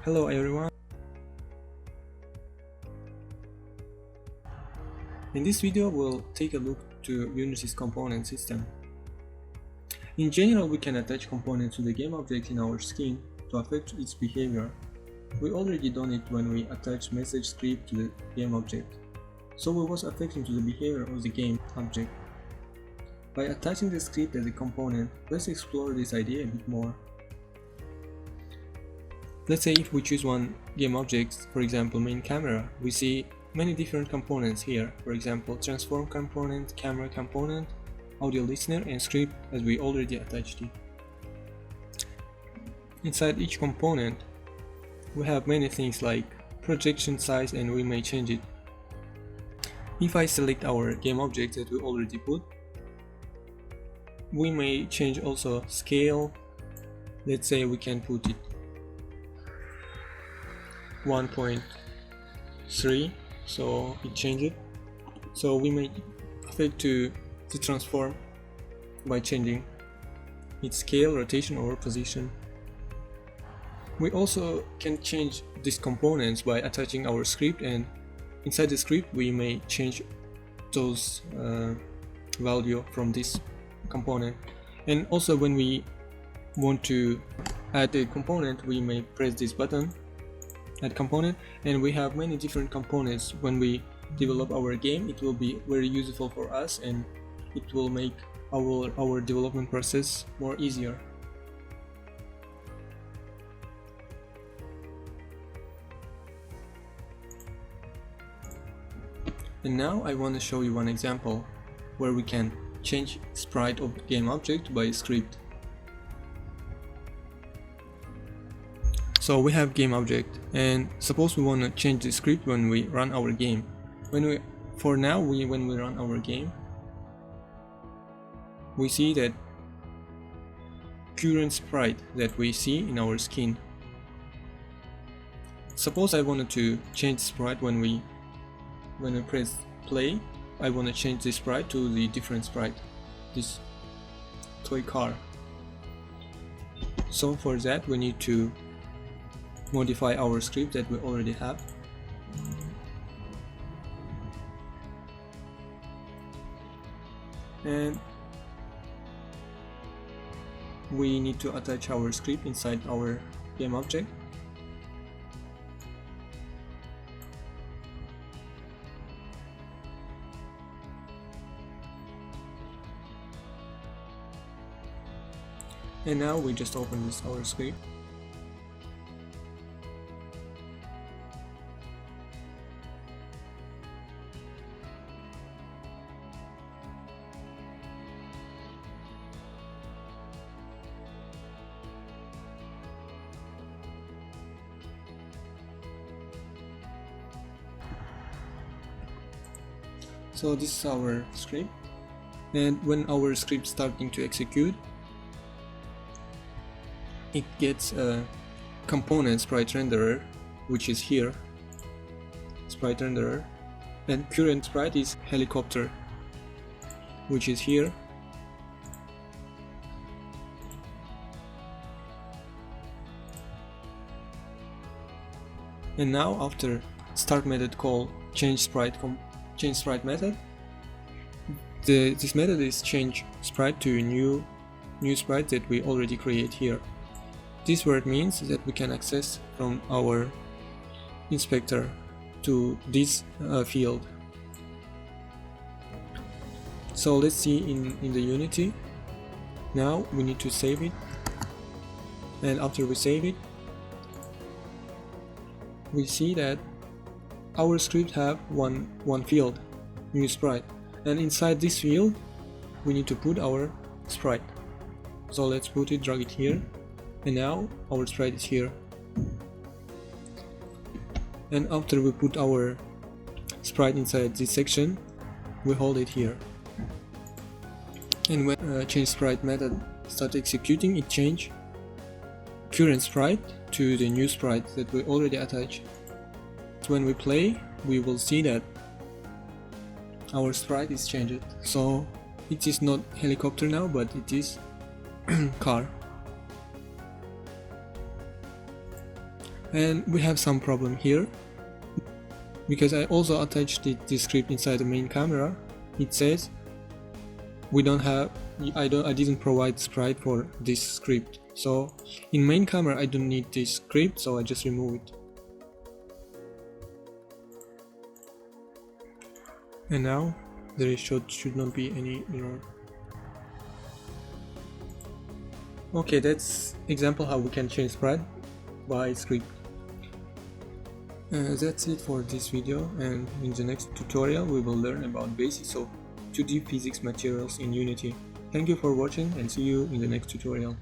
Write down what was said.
Hello everyone. In this video we'll take a look to Unity's component system. In general, we can attach components to the game object in our skin to affect its behavior. We already done it when we attach message script to the game object, so we was affecting to the behavior of the game object. By attaching the script as a component, let's explore this idea a bit more. Let's say if we choose one game object, for example main camera, we see many different components here, for example transform component, camera component, audio listener and script as we already attached it. Inside each component we have many things like projection size, and we may change it. If I select our game object that we already put, we may change also scale. Let's say we can put it 1.3, so it changed it. So we may affect to the transform by changing its scale, rotation or position. We also can change these components by attaching our script, and inside the script we may change those value from this component. And also when we want to add a component, we may press this button, add component, and we have many different components. When we develop our game, it will be very useful for us, and it will make our development process more easier. And now I want to show you one example where we can change sprite of the game object by script. So we have game object, and suppose we want to change the script when we run our game. When we run our game, we see that current sprite that we see in our skin. Suppose I wanted to change sprite when we press play. I want to change the sprite to the different sprite, this toy car. So for that we need to modify our script that we already have. And we need to attach our script inside our game object. And now we just open this our script. So this is our script, and when our script starting to execute, it gets a component sprite renderer, which is here, sprite renderer, and current sprite is helicopter, which is here. And now after start method call change sprite method, this method is change sprite to a new sprite that we already create here. This word means that we can access from our inspector to this field. So let's see in the Unity. Now we need to save it, and after we save it, we see that our script have one field, new sprite, and inside this field we need to put our sprite. So let's put it, drag it here, and now our sprite is here. And after we put our sprite inside this section, we hold it here. And when change sprite method start executing, it change current sprite to the new sprite that we already attached. So when we play, we will see that our sprite is changed. So it is not helicopter now, but it is car. And we have some problem here because I also attached the script inside the main camera. It says we don't have, I didn't provide sprite for this script. So in main camera I don't need this script, so I just remove it. And now there should not be any error. Okay, that's example how we can change sprite by script. That's it for this video, and in the next tutorial we will learn about basics of 2D physics materials in Unity. Thank you for watching and see you in the next tutorial.